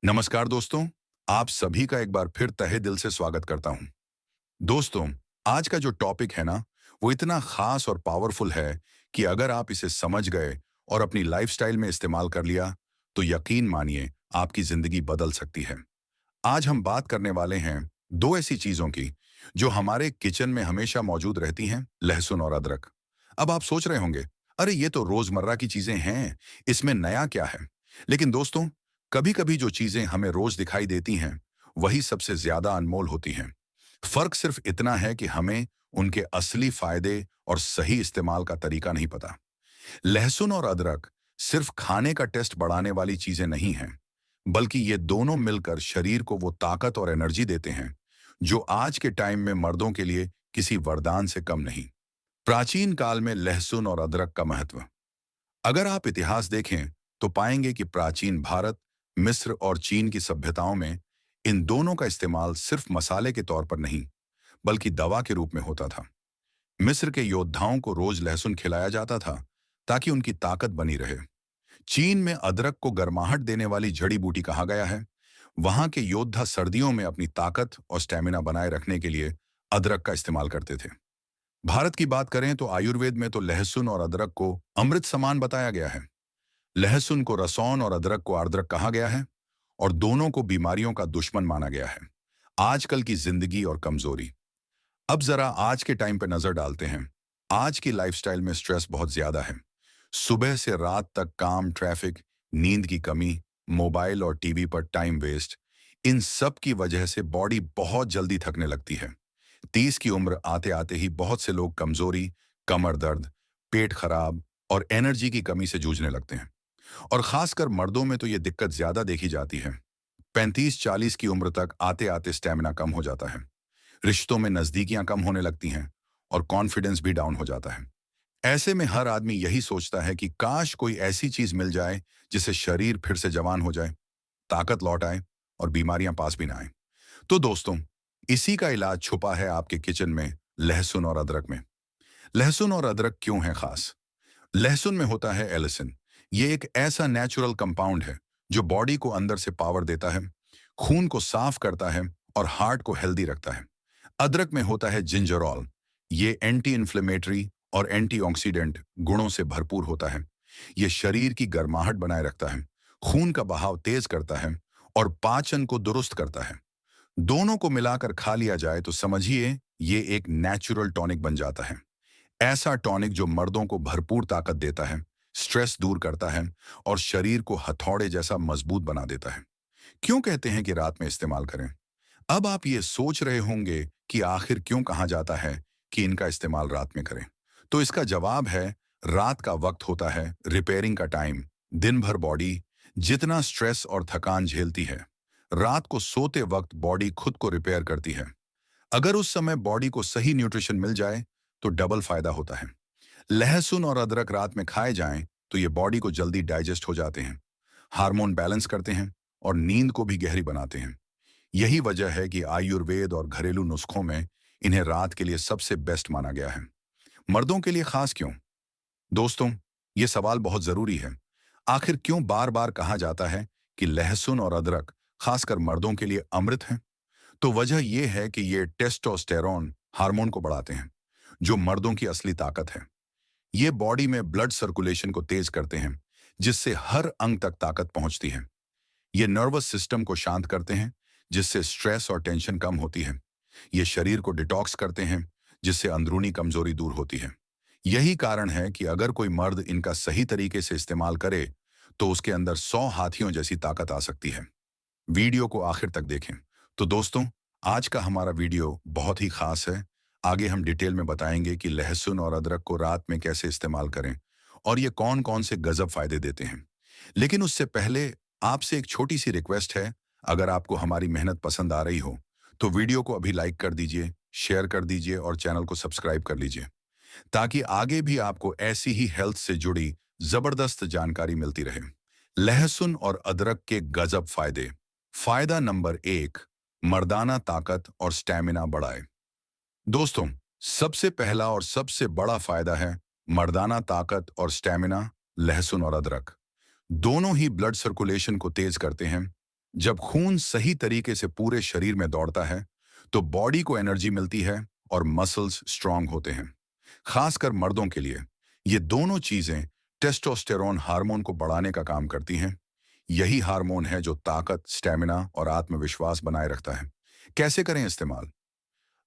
नमस्कार दोस्तों, आप सभी का एक बार फिर तहे दिल से स्वागत करता हूं। दोस्तों, आज का जो टॉपिक है ना, वो इतना खास और पावरफुल है कि अगर आप इसे समझ गए और अपनी लाइफस्टाइल में इस्तेमाल कर लिया, तो यकीन मानिए आपकी जिंदगी बदल सकती है। आज हम बात करने वाले हैं दो ऐसी चीजों की जो हमारे किचन में हमेशा मौजूद रहती हैं, लहसुन और अदरक। अब आप सोच रहे होंगे, अरे ये तो रोजमर्रा की चीजें हैं, इसमें नया क्या है? लेकिन दोस्तों, कभी-कभी जो चीजें हमें रोज दिखाई देती हैं, वही सबसे ज्यादा अनमोल होती हैं। फर्क सिर्फ इतना है कि हमें उनके असली फायदे और सही इस्तेमाल का तरीका नहीं पता। लहसुन और अदरक सिर्फ खाने का टेस्ट बढ़ाने वाली चीजें नहीं हैं, बल्कि ये दोनों मिलकर शरीर को वो ताकत और एनर्जी देते हैं जो आज के टाइम में मर्दों के लिए किसी वरदान से कम नहीं। प्राचीन काल में लहसुन और अदरक का महत्व, अगर आप इतिहास देखें तो पाएंगे कि प्राचीन भारत, मिस्र और चीन की सभ्यताओं में इन दोनों का इस्तेमाल सिर्फ मसाले के तौर पर नहीं, बल्कि दवा के रूप में होता था। मिस्र के योद्धाओं को रोज लहसुन खिलाया जाता था ताकि उनकी ताकत बनी रहे। चीन में अदरक को गर्माहट देने वाली जड़ी बूटी कहा गया है। वहां के योद्धा सर्दियों में अपनी ताकत और स्टेमिना बनाए रखने के लिए अदरक का इस्तेमाल करते थे। भारत की बात करें तो आयुर्वेद में तो लहसुन और अदरक को अमृत समान बताया गया है। लहसुन को रसौन और अदरक को आर्द्रक कहा गया है और दोनों को बीमारियों का दुश्मन माना गया है। आजकल की जिंदगी और कमजोरी, अब जरा आज के टाइम पे नजर डालते हैं। आज की लाइफस्टाइल में स्ट्रेस बहुत ज्यादा है। सुबह से रात तक काम, ट्रैफिक, नींद की कमी, मोबाइल और टीवी पर टाइम वेस्ट, इन सब की वजह से बॉडी बहुत जल्दी थकने लगती है। 30 की उम्र आते आते ही बहुत से लोग कमजोरी, कमर दर्द, पेट खराब और एनर्जी की कमी से जूझने लगते हैं। और खासकर मर्दों में तो ये दिक्कत ज्यादा देखी जाती है। 35-40 की उम्र तक आते आते स्टेमिना कम हो जाता है, रिश्तों में नजदीकियां कम होने लगती हैं और कॉन्फिडेंस भी डाउन हो जाता है। ऐसे में हर आदमी यही सोचता है कि काश कोई ऐसी चीज मिल जाए जिससे शरीर फिर से जवान हो जाए, ताकत लौट आए और बीमारियां पास भी ना आए। तो दोस्तों, इसी का इलाज छुपा है आपके किचन में, लहसुन और अदरक में। लहसुन और अदरक क्यों है खास? लहसुन में होता है एलिसिन। ये एक ऐसा नेचुरल कंपाउंड है जो बॉडी को अंदर से पावर देता है, खून को साफ करता है और हार्ट को हेल्दी रखता है। अदरक में होता है जिंजरॉल। ये एंटी इन्फ्लेमेटरी और एंटीऑक्सीडेंट गुणों से भरपूर होता है। ये शरीर की गर्माहट बनाए रखता है, खून का बहाव तेज करता है और पाचन को दुरुस्त करता है। दोनों को मिलाकर खा लिया जाए तो समझिए ये एक नेचुरल टॉनिक बन जाता है। ऐसा टॉनिक जो मर्दों को भरपूर ताकत देता है, स्ट्रेस दूर करता है और शरीर को हथौड़े जैसा मजबूत बना देता है। क्यों कहते हैं कि रात में इस्तेमाल करें? अब आप ये सोच रहे होंगे कि आखिर क्यों कहा जाता है कि इनका इस्तेमाल रात में करें? तो इसका जवाब है, रात का वक्त होता है रिपेयरिंग का टाइम। दिन भर बॉडी जितना स्ट्रेस और थकान झेलती है, रात को सोते वक्त बॉडी खुद को रिपेयर करती है। अगर उस समय बॉडी को सही न्यूट्रिशन मिल जाए तो डबल फायदा होता है। लहसुन और अदरक रात में खाए जाएं तो ये बॉडी को जल्दी डाइजेस्ट हो जाते हैं, हार्मोन बैलेंस करते हैं और नींद को भी गहरी बनाते हैं। यही वजह है कि आयुर्वेद और घरेलू नुस्खों में इन्हें रात के लिए सबसे बेस्ट माना गया है। मर्दों के लिए खास क्यों? दोस्तों, ये सवाल बहुत जरूरी है। आखिर क्यों बार बार कहा जाता है कि लहसुन और अदरक खासकर मर्दों के लिए अमृत है? तो वजह यह है कि ये टेस्टोस्टेरोन हार्मोन को बढ़ाते हैं, जो मर्दों की असली ताकत है। ये बॉडी में ब्लड सर्कुलेशन को तेज करते हैं, जिससे हर अंग तक ताकत पहुंचती है। ये नर्वस सिस्टम को शांत करते हैं, जिससे स्ट्रेस और टेंशन कम होती है। ये शरीर को डिटॉक्स करते हैं, जिससे अंदरूनी कमजोरी दूर होती है। यही कारण है कि अगर कोई मर्द इनका सही तरीके से इस्तेमाल करे तो उसके अंदर 100 हाथियों जैसी ताकत आ सकती है। वीडियो को आखिर तक देखें। तो दोस्तों, आज का हमारा वीडियो बहुत ही खास है। आगे हम डिटेल में बताएंगे कि लहसुन और अदरक को रात में कैसे इस्तेमाल करें और ये कौन कौन से गजब फायदे देते हैं। लेकिन उससे पहले आपसे एक छोटी सी रिक्वेस्ट है। अगर आपको हमारी मेहनत पसंद आ रही हो तो वीडियो को अभी लाइक कर दीजिए, शेयर कर दीजिए और चैनल को सब्सक्राइब कर लीजिए, ताकि आगे भी आपको ऐसी ही हेल्थ से जुड़ी जबरदस्त जानकारी मिलती रहे। लहसुन और अदरक के गजब फायदे। फायदा नंबर 1, मर्दाना ताकत और स्टैमिना बढ़ाए। दोस्तों, सबसे पहला और सबसे बड़ा फायदा है मर्दाना ताकत और स्टैमिना। लहसुन और अदरक दोनों ही ब्लड सर्कुलेशन को तेज करते हैं, जब खून सही तरीके से पूरे शरीर में दौड़ता है तो बॉडी को एनर्जी मिलती है और मसल्स स्ट्रांग होते हैं। खासकर मर्दों के लिए ये दोनों चीजें टेस्टोस्टेरोन हार्मोन को बढ़ाने का काम करती हैं। यही हार्मोन है जो ताकत, स्टेमिना और आत्मविश्वास बनाए रखता है। कैसे करें इस्तेमाल?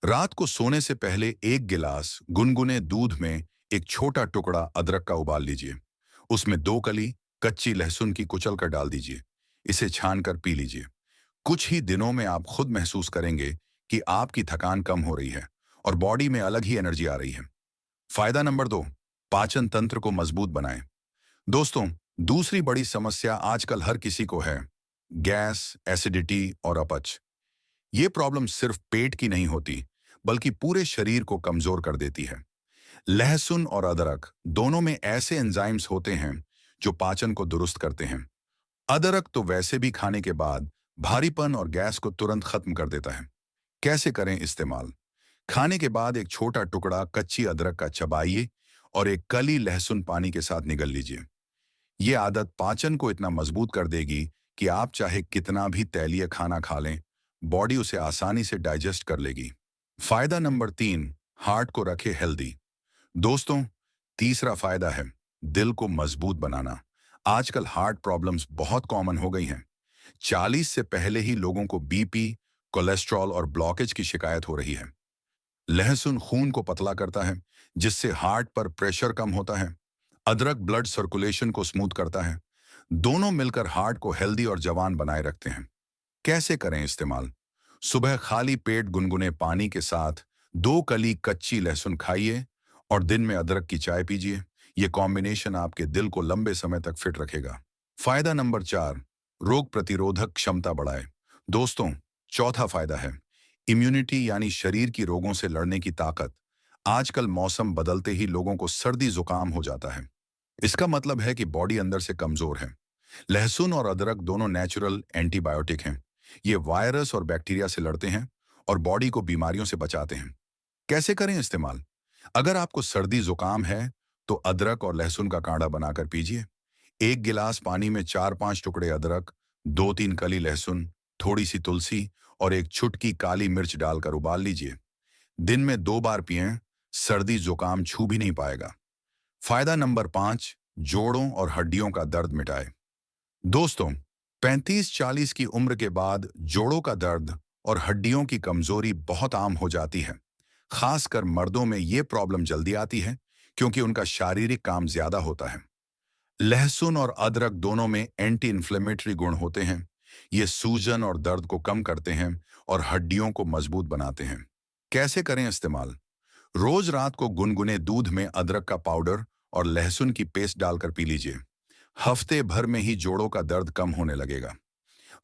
रात को सोने से पहले एक गिलास गुनगुने दूध में एक छोटा टुकड़ा अदरक का उबाल लीजिए। उसमें 2 कली कच्ची लहसुन की कुचल कर डाल दीजिए। इसे छान कर पी लीजिए। कुछ ही दिनों में आप खुद महसूस करेंगे कि आपकी थकान कम हो रही है और बॉडी में अलग ही एनर्जी आ रही है। फायदा नंबर 2, पाचन तंत्र को मजबूत बनाएं। दोस्तों, दूसरी बड़ी समस्या आजकल हर किसी को है, गैस, एसिडिटी और अपच। ये प्रॉब्लम सिर्फ पेट की नहीं होती, बल्कि पूरे शरीर को कमजोर कर देती है। लहसुन और अदरक दोनों में ऐसे एंजाइम्स होते हैं जो पाचन को दुरुस्त करते हैं। अदरक तो वैसे भी खाने के बाद भारीपन और गैस को तुरंत खत्म कर देता है। कैसे करें इस्तेमाल? खाने के बाद एक छोटा टुकड़ा कच्ची अदरक का चबाइए और एक कली लहसुन पानी के साथ निगल लीजिए। ये आदत पाचन को इतना मजबूत कर देगी कि आप चाहे कितना भी तैलीय खाना खा लें, बॉडी उसे आसानी से डाइजेस्ट कर लेगी। फायदा नंबर 3, हार्ट को रखे हेल्दी। दोस्तों, तीसरा फायदा है दिल को मजबूत बनाना। आजकल हार्ट प्रॉब्लम्स बहुत कॉमन हो गई हैं। 40 से पहले ही लोगों को बीपी, कोलेस्ट्रॉल और ब्लॉकेज की शिकायत हो रही है। लहसुन खून को पतला करता है, जिससे हार्ट पर प्रेशर कम होता है। अदरक ब्लड सर्कुलेशन को स्मूथ करता है। दोनों मिलकर हार्ट को हेल्दी और जवान बनाए रखते हैं। कैसे करें इस्तेमाल? सुबह खाली पेट गुनगुने पानी के साथ 2 कली कच्ची लहसुन खाइए और दिन में अदरक की चाय पीजिए। ये कॉम्बिनेशन आपके दिल को लंबे समय तक फिट रखेगा। फायदा नंबर 4, रोग प्रतिरोधक क्षमता बढ़ाए। दोस्तों, चौथा फायदा है इम्यूनिटी, यानी शरीर की रोगों से लड़ने की ताकत। आजकल मौसम बदलते ही लोगों को सर्दी जुकाम हो जाता है। इसका मतलब है कि बॉडी अंदर से कमजोर है। लहसुन और अदरक दोनों नेचुरल एंटीबायोटिक हैं। ये वायरस और बैक्टीरिया से लड़ते हैं और बॉडी को बीमारियों से बचाते हैं। कैसे करें इस्तेमाल? अगर आपको सर्दी जुकाम है तो अदरक और लहसुन का काढ़ा बनाकर पीजिए। एक गिलास पानी में 4-5 टुकड़े अदरक, 2-3 कली लहसुन, थोड़ी सी तुलसी और एक चुटकी काली मिर्च डालकर उबाल लीजिए। दिन में 2 बार पिएं, सर्दी जुकाम छू भी नहीं पाएगा। फायदा नंबर 5, जोड़ों और हड्डियों का दर्द मिटाए। दोस्तों, 35-40 की उम्र के बाद जोड़ों का दर्द और हड्डियों की कमजोरी बहुत आम हो जाती है। खासकर मर्दों में ये प्रॉब्लम जल्दी आती है क्योंकि उनका शारीरिक काम ज्यादा होता है। लहसुन और अदरक दोनों में एंटी इन्फ्लेमेटरी गुण होते हैं। ये सूजन और दर्द को कम करते हैं और हड्डियों को मजबूत बनाते हैं। कैसे करें इस्तेमाल? रोज रात को गुनगुने दूध में अदरक का पाउडर और लहसुन की पेस्ट डालकर पी लीजिए। हफ्ते भर में ही जोड़ों का दर्द कम होने लगेगा।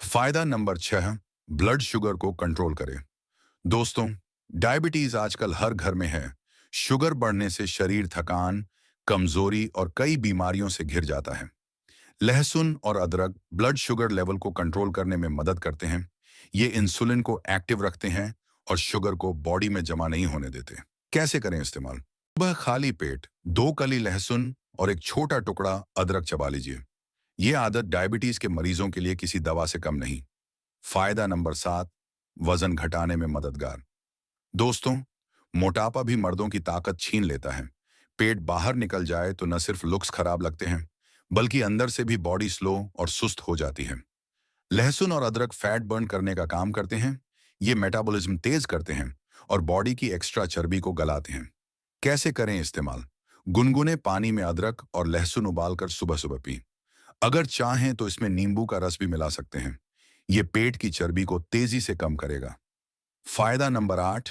फायदा नंबर 6, ब्लड शुगर को कंट्रोल करें। दोस्तों, डायबिटीज आजकल हर घर में है। शुगर बढ़ने से शरीर थकान, कमजोरी और कई बीमारियों से घिर जाता है। लहसुन और अदरक ब्लड शुगर लेवल को कंट्रोल करने में मदद करते हैं। ये इंसुलिन को एक्टिव रखते हैं और शुगर को बॉडी में जमा नहीं होने देते। कैसे करें इस्तेमाल? सुबह खाली पेट 2 कली लहसुन और एक छोटा टुकड़ा अदरक चबा लीजिए। ये आदत डायबिटीज के मरीजों के लिए किसी दवा से कम नहीं। फायदा नंबर 7, वजन घटाने में मददगार। दोस्तों, मोटापा भी मर्दों की ताकत छीन लेता है। पेट बाहर निकल जाए तो न सिर्फ लुक्स खराब लगते हैं, बल्कि अंदर से भी बॉडी स्लो और सुस्त हो जाती है। लहसुन और अदरक फैट बर्न करने का काम करते हैं। ये मेटाबॉलिज्म तेज करते हैं और बॉडी की एक्स्ट्रा चर्बी को गलाते हैं। कैसे करें इस्तेमाल? गुनगुने पानी में अदरक और लहसुन उबालकर सुबह सुबह पी। अगर चाहें तो इसमें नींबू का रस भी मिला सकते हैं। ये पेट की चर्बी को तेजी से कम करेगा। फायदा नंबर 8,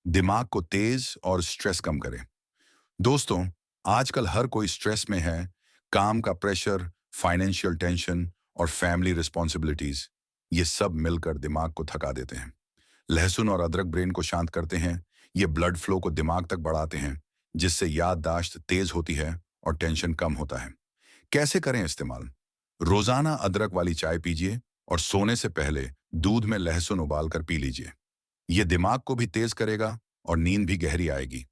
दिमाग को तेज और स्ट्रेस कम करें। दोस्तों, आजकल हर कोई स्ट्रेस में है। काम का प्रेशर, फाइनेंशियल टेंशन और फैमिली रिस्पॉन्सिबिलिटीज, ये सब मिलकर दिमाग को थका देते हैं। लहसुन और अदरक ब्रेन को शांत करते हैं। ये ब्लड फ्लो को दिमाग तक बढ़ाते हैं, जिससे याददाश्त तेज होती है और टेंशन कम होता है। कैसे करें इस्तेमाल? रोजाना अदरक वाली चाय पीजिए और सोने से पहले दूध में लहसुन उबालकर पी लीजिए। ये दिमाग को भी तेज करेगा और नींद भी गहरी आएगी।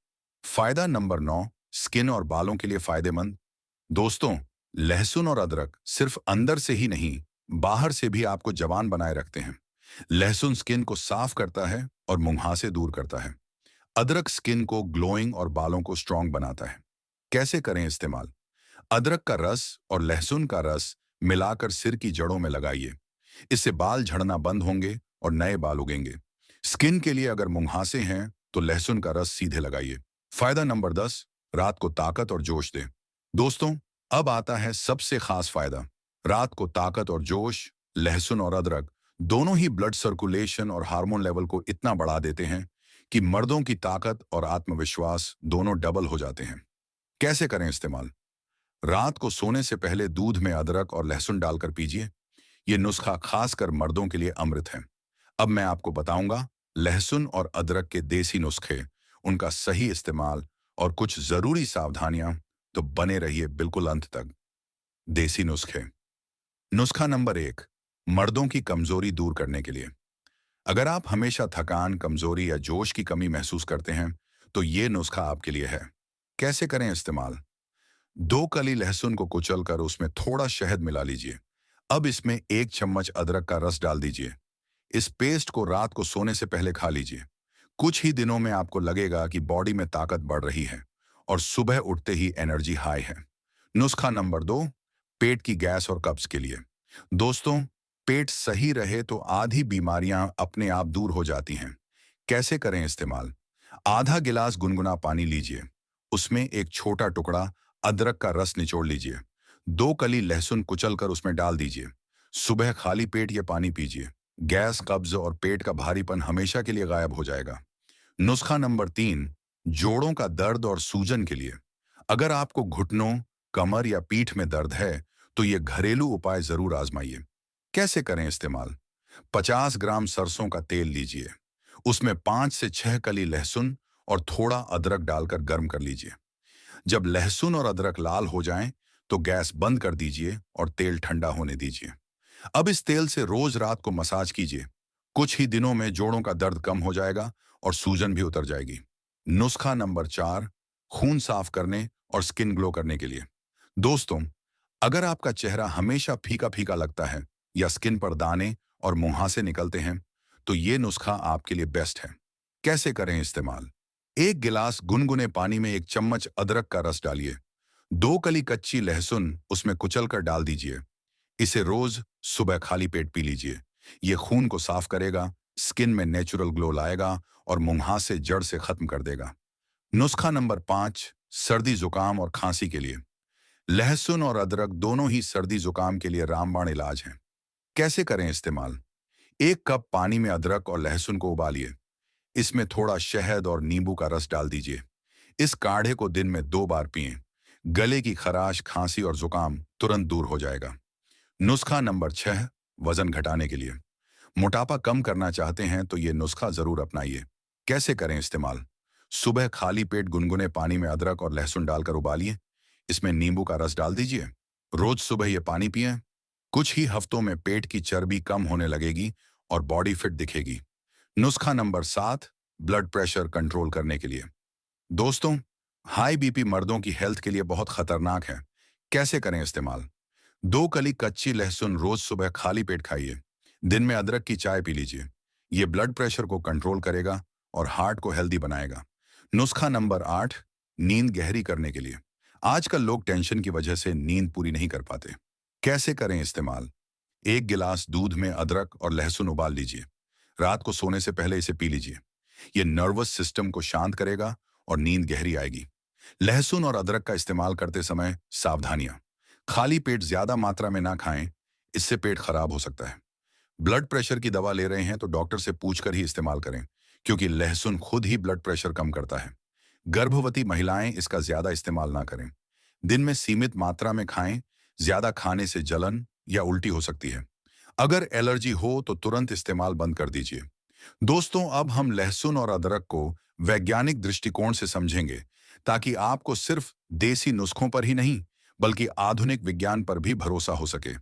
फायदा नंबर 9, स्किन और बालों के लिए फायदेमंद। दोस्तों, लहसुन और अदरक सिर्फ अंदर से ही नहीं, बाहर से भी आपको जवान बनाए रखते हैं। लहसुन स्किन को साफ करता है और मुंहासे दूर करता है। अदरक स्किन को ग्लोइंग और बालों को स्ट्रांग बनाता है। कैसे करें इस्तेमाल? अदरक का रस और लहसुन का रस मिलाकर सिर की जड़ों में लगाइए। इससे बाल झड़ना बंद होंगे और नए बाल उगेंगे। स्किन के लिए अगर मुंहासे हैं तो लहसुन का रस सीधे लगाइए। फायदा नंबर 10, रात को ताकत और जोश दे। दोस्तों, अब आता है सबसे खास फायदा। रात को ताकत और जोश। लहसुन और अदरक दोनों ही ब्लड सर्कुलेशन और हार्मोन लेवल को इतना बढ़ा देते हैं कि मर्दों की ताकत और आत्मविश्वास दोनों डबल हो जाते हैं। कैसे करें इस्तेमाल? रात को सोने से पहले दूध में अदरक और लहसुन डालकर पीजिए। ये नुस्खा खासकर मर्दों के लिए अमृत है। अब मैं आपको बताऊंगा लहसुन और अदरक के देसी नुस्खे, उनका सही इस्तेमाल और कुछ जरूरी सावधानियां। तो बने रहिए बिल्कुल अंत तक। देसी नुस्खे। नुस्खा नंबर 1, मर्दों की कमजोरी दूर करने के लिए। अगर आप हमेशा थकान, कमजोरी या जोश की कमी महसूस करते हैं तो ये नुस्खा आपके लिए है। कैसे करें इस्तेमाल? 2 कली लहसुन को कुचलकर उसमें थोड़ा शहद मिला लीजिए। अब इसमें 1 चम्मच अदरक का रस डाल दीजिए। इस पेस्ट को रात को सोने से पहले खा लीजिए। कुछ ही दिनों में आपको लगेगा कि बॉडी में ताकत बढ़ रही है और सुबह उठते ही एनर्जी हाई है। नुस्खा नंबर 2, पेट की गैस और कब्ज के लिए। दोस्तों, पेट सही रहे तो आधी बीमारियां अपने आप दूर हो जाती हैं। कैसे करें इस्तेमाल? आधा गिलास गुनगुना पानी लीजिए। उसमें एक छोटा टुकड़ा अदरक का रस निचोड़ लीजिए। 2 कली लहसुन कुचलकर उसमें डाल दीजिए। सुबह खाली पेट ये पानी पीजिए। गैस, कब्ज और पेट का भारीपन हमेशा के लिए गायब हो जाएगा। नुस्खा नंबर 3, जोड़ों का दर्द और सूजन के लिए। अगर आपको घुटनों, कमर या पीठ में दर्द है तो ये घरेलू उपाय जरूर आजमाइए। कैसे करें इस्तेमाल? 50 ग्राम सरसों का तेल लीजिए। उसमें 5 से 6 कली लहसुन और थोड़ा अदरक डालकर गर्म कर लीजिए। जब लहसुन और अदरक लाल हो जाएं, तो गैस बंद कर दीजिए और तेल ठंडा होने दीजिए। अब इस तेल से रोज रात को मसाज कीजिए। कुछ ही दिनों में जोड़ों का दर्द कम हो जाएगा और सूजन भी उतर जाएगी। नुस्खा नंबर 4, खून साफ करने और स्किन ग्लो करने के लिए। दोस्तों, अगर आपका चेहरा हमेशा फीका फीका लगता है या स्किन पर दाने और मुहासे निकलते हैं तो ये नुस्खा आपके लिए बेस्ट है। कैसे करें इस्तेमाल? 1 गिलास गुनगुने पानी में 1 चम्मच अदरक का रस डालिए। 2 कली कच्ची लहसुन उसमें कुचलकर डाल दीजिए। इसे रोज सुबह खाली पेट पी लीजिए। ये खून को साफ करेगा, स्किन में नेचुरल ग्लो लाएगा और मुंहासे जड़ से खत्म कर देगा। नुस्खा नंबर 5, सर्दी, जुकाम और खांसी के लिए। लहसुन और अदरक दोनों ही सर्दी जुकाम के लिए रामबाण इलाज हैं। कैसे करें इस्तेमाल? 1 कप पानी में अदरक और लहसुन को उबालिए। इसमें थोड़ा शहद और नींबू का रस डाल दीजिए। इस काढ़े को दिन में 2 बार पिएं। गले की खराश, खांसी और जुकाम तुरंत दूर हो जाएगा। नुस्खा नंबर 6, वजन घटाने के लिए। मोटापा कम करना चाहते हैं तो ये नुस्खा जरूर अपनाइए। कैसे करें इस्तेमाल? सुबह खाली पेट गुनगुने पानी में अदरक और लहसुन डालकर उबालिए। इसमें नींबू का रस डाल दीजिए। रोज सुबह ये पानी पिएं। कुछ ही हफ्तों में पेट की चर्बी कम होने लगेगी और बॉडी फिट दिखेगी। नुस्खा नंबर 7, ब्लड प्रेशर कंट्रोल करने के लिए। दोस्तों, हाई बीपी मर्दों की हेल्थ के लिए बहुत खतरनाक है। कैसे करें इस्तेमाल? 2 कली कच्ची लहसुन रोज सुबह खाली पेट खाइए। दिन में अदरक की चाय पी लीजिए। ये ब्लड प्रेशर को कंट्रोल करेगा और हार्ट को हेल्दी बनाएगा। नुस्खा नंबर 8, नींद गहरी करने के लिए। आजकल लोग टेंशन की वजह से नींद पूरी नहीं कर पाते। कैसे करें इस्तेमाल? 1 गिलास दूध में अदरक और लहसुन उबाल लीजिए। रात को सोने से पहले इसे पी लीजिए। ये नर्वस सिस्टम को शांत करेगा और नींद गहरी आएगी। लहसुन और अदरक का इस्तेमाल करते समय सावधानियां। खाली पेट ज्यादा मात्रा में ना खाएं, इससे पेट खराब हो सकता है। ब्लड प्रेशर की दवा ले रहे हैं तो डॉक्टर से पूछकर ही इस्तेमाल करें, क्योंकि लहसुन खुद ही ब्लड प्रेशर कम करता है। गर्भवती महिलाएं इसका ज्यादा इस्तेमाल ना करें। दिन में सीमित मात्रा में खाएं। ज्यादा खाने से जलन या उल्टी हो सकती है। अगर एलर्जी हो तो तुरंत इस्तेमाल बंद कर दीजिए। दोस्तों, अब हम लहसुन और अदरक को वैज्ञानिक दृष्टिकोण से समझेंगे, ताकि आपको सिर्फ देसी नुस्खों पर ही नहीं बल्कि आधुनिक विज्ञान पर भी भरोसा हो सके।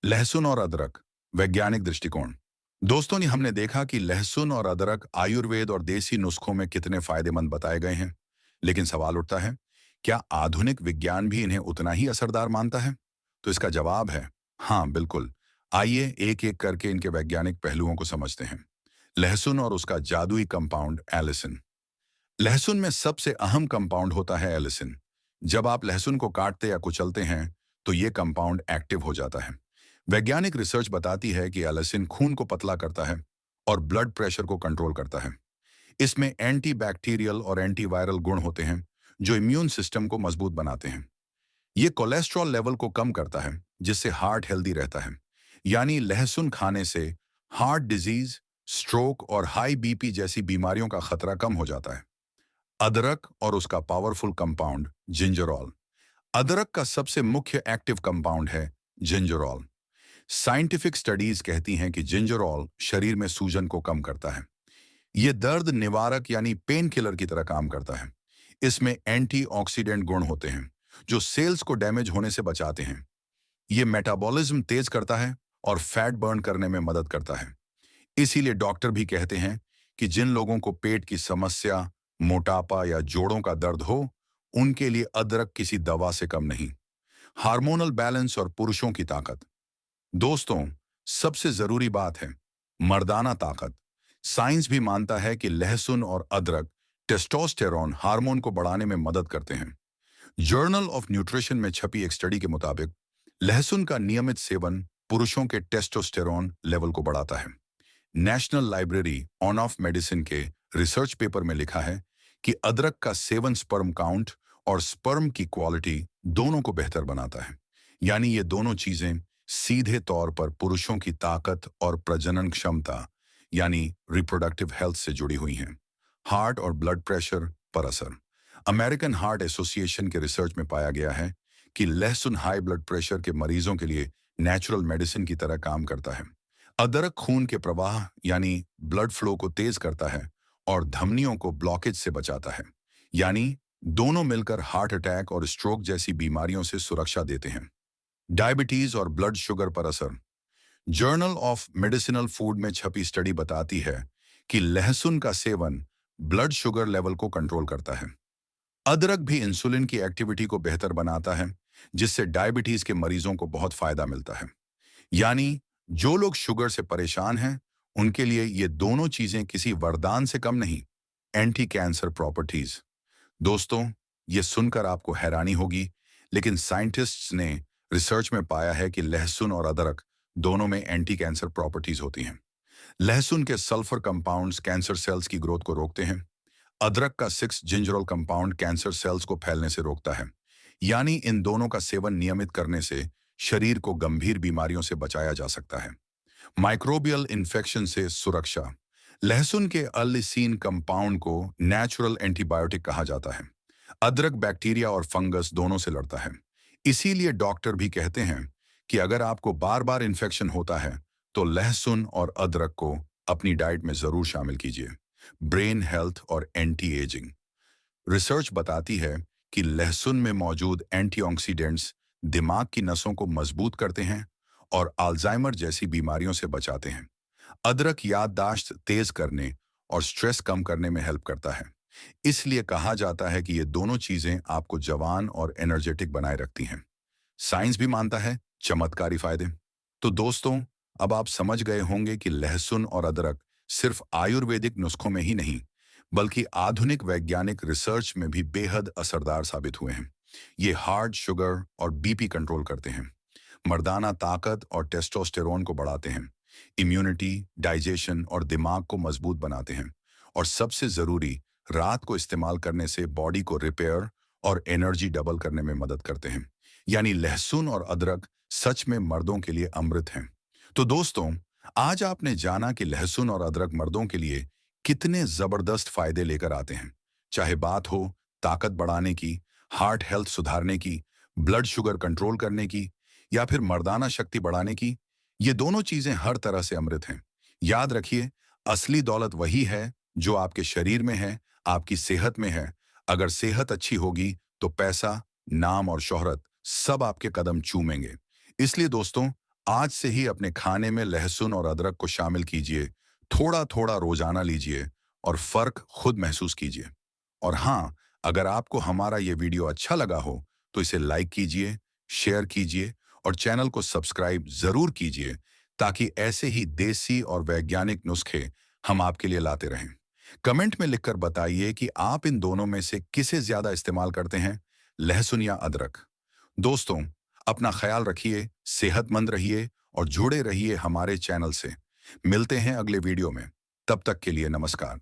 लहसुन और अदरक, वैज्ञानिक दृष्टिकोण। दोस्तों, ने हमने देखा कि लहसुन और अदरक आयुर्वेद और देसी नुस्खों में कितने फायदेमंद बताए गए हैं। लेकिन सवाल उठता है, क्या आधुनिक विज्ञान भी इन्हें उतना ही असरदार मानता है? तो इसका जवाब है हाँ, बिल्कुल। आइए एक एक करके इनके वैज्ञानिक पहलुओं को समझते हैं। लहसुन और उसका जादुई कंपाउंड एलिसिन। लहसुन में सबसे अहम कंपाउंड होता है एलिसिन। जब आप लहसुन को काटते या कुचलते हैं तो ये कंपाउंड एक्टिव हो जाता है। वैज्ञानिक रिसर्च बताती है कि एलिसिन खून को पतला करता है और ब्लड प्रेशर को कंट्रोल करता है। इसमें एंटी बैक्टीरियल और एंटीवायरल गुण होते हैं जो इम्यून सिस्टम को मजबूत बनाते हैं। ये कोलेस्ट्रॉल लेवल को कम करता है जिससे हार्ट हेल्दी रहता है। यानी लहसुन खाने से हार्ट डिजीज, स्ट्रोक और हाई बीपी जैसी बीमारियों का खतरा कम हो जाता है। अदरक और उसका पावरफुल कंपाउंड जिंजरॉल। अदरक का सबसे मुख्य एक्टिव कंपाउंड है जिंजरॉल। साइंटिफिक स्टडीज कहती हैं कि जिंजरॉल शरीर में सूजन को कम करता है। ये दर्द निवारक यानी पेन किलर की तरह काम करता है। इसमें एंटीऑक्सीडेंट गुण होते हैं जो सेल्स को डैमेज होने से बचाते हैं। ये मेटाबॉलिज्म तेज करता है और फैट बर्न करने में मदद करता है। इसीलिए डॉक्टर भी कहते हैं कि जिन लोगों को पेट की समस्या, मोटापा या जोड़ों का दर्द हो, उनके लिए अदरक किसी दवा से कम नहीं। हार्मोनल बैलेंस और पुरुषों की ताकत। दोस्तों, सबसे जरूरी बात है मर्दाना ताकत। साइंस भी मानता है कि लहसुन और अदरक टेस्टोस्टेरोन हार्मोन को बढ़ाने में मदद करते हैं। जर्नल ऑफ न्यूट्रिशन में छपी एक स्टडी के मुताबिक लहसुन का नियमित सेवन पुरुषों के टेस्टोस्टेरोन लेवल को बढ़ाता है। National library on off medicine के रिसर्च पेपर में लिखा है कि अदरक का सेवन स्पर्म काउंट और स्पर्म की क्वालिटी दोनों को बेहतर बनाता है। यानी ये दोनों चीजें सीधे तौर पर पुरुषों की ताकत और प्रजनन क्षमता यानी रिप्रोडक्टिव हेल्थ से जुड़ी हुई हैं। हार्ट और ब्लड प्रेशर पर असर। अमेरिकन हार्ट एसोसिएशन के रिसर्च में पाया गया है कि लहसुन हाई ब्लड प्रेशर के मरीजों के लिए नेचुरल मेडिसिन की तरह काम करता है। अदरक खून के प्रवाह यानी ब्लड फ्लो को तेज करता है और धमनियों को ब्लॉकेज से बचाता है। यानी दोनों मिलकर हार्ट अटैक और स्ट्रोक जैसी बीमारियों से सुरक्षा देते हैं। डायबिटीज और ब्लड शुगर पर असर। जर्नल ऑफ मेडिसिनल फूड में छपी स्टडी बताती है कि लहसुन का सेवन ब्लड शुगर लेवल को कंट्रोल करता है। अदरक भी इंसुलिन की एक्टिविटी को बेहतर बनाता है जिससे डायबिटीज के मरीजों को बहुत फायदा मिलता है। यानी जो लोग शुगर से परेशान हैं उनके लिए ये दोनों चीजें किसी वरदान से कम नहीं। Anti cancer properties. दोस्तों, ये सुनकर आपको हैरानी होगी, लेकिन साइंटिस्ट्स ने रिसर्च में पाया है कि लहसुन और अदरक दोनों में एंटी कैंसर प्रॉपर्टीज होती हैं। लहसुन के सल्फर कंपाउंड्स कैंसर सेल्स की ग्रोथ को रोकते हैं। अदरक का 6 जिंजरॉल कंपाउंड कैंसर सेल्स को फैलने से रोकता है। यानी इन दोनों का सेवन नियमित करने से शरीर को गंभीर बीमारियों से बचाया जा सकता है। माइक्रोबियल इन्फेक्शन से सुरक्षा। लहसुन के अलिसीन कंपाउंड को नेचुरल एंटीबायोटिक कहा जाता है। अदरक बैक्टीरिया और फंगस दोनों से लड़ता है। इसीलिए डॉक्टर भी कहते हैं कि अगर आपको बार बार इन्फेक्शन होता है तो लहसुन और अदरक को अपनी डाइट में जरूर शामिल कीजिए। ब्रेन हेल्थ और एंटी एजिंग। रिसर्च बताती है कि लहसुन में मौजूद एंटीऑक्सीडेंट्स दिमाग की नसों को मजबूत करते हैं और अल्जाइमर जैसी बीमारियों से बचाते हैं। अदरक याददाश्त तेज करने और स्ट्रेस कम करने में हेल्प करता है। इसलिए कहा जाता है कि ये दोनों चीजें आपको जवान और एनर्जेटिक बनाए रखती हैं। साइंस भी मानता है चमत्कारी फायदे। तो दोस्तों, अब आप समझ गए होंगे कि लहसुन और अदरक सिर्फ आयुर्वेदिक नुस्खों में ही नहीं बल्कि आधुनिक वैज्ञानिक रिसर्च में भी बेहद असरदार साबित हुए हैं। ये हार्ट, शुगर और बीपी कंट्रोल करते हैं, मर्दाना ताकत और टेस्टोस्टेरोन को बढ़ाते हैं, इम्यूनिटी, डाइजेशन और दिमाग को मजबूत बनाते हैं, और सबसे जरूरी, रात को इस्तेमाल करने से बॉडी को रिपेयर और एनर्जी डबल करने में मदद करते हैं। यानी लहसुन और अदरक सच में मर्दों के लिए अमृत हैं। तो दोस्तों, आज आपने जाना कि लहसुन और अदरक मर्दों के लिए कितने जबरदस्त फायदे लेकर आते हैं। चाहे बात हो ताकत बढ़ाने की, हार्ट हेल्थ सुधारने की, ब्लड शुगर कंट्रोल करने की या फिर मर्दाना शक्ति बढ़ाने की, ये दोनों चीजें हर तरह से अमृत हैं। याद रखिए, असली दौलत वही है जो आपके शरीर में है, आपकी सेहत में है। अगर सेहत अच्छी होगी तो पैसा, नाम और शोहरत सब आपके कदम चूमेंगे। इसलिए दोस्तों, आज से ही अपने खाने में लहसुन और अदरक को शामिल कीजिए, थोड़ा थोड़ा रोजाना लीजिए और फर्क खुद महसूस कीजिए। और हाँ, अगर आपको हमारा ये वीडियो अच्छा लगा हो तो इसे लाइक कीजिए, शेयर कीजिए और चैनल को सब्सक्राइब जरूर कीजिए ताकि ऐसे ही देसी और वैज्ञानिक नुस्खे हम आपके लिए लाते रहें। कमेंट में लिखकर बताइए कि आप इन दोनों में से किसे ज्यादा इस्तेमाल करते हैं, लहसुन या अदरक। दोस्तों, अपना ख्याल रखिए, सेहतमंद रहिए और जुड़े रहिए हमारे चैनल से। मिलते हैं अगले वीडियो में। तब तक के लिए नमस्कार।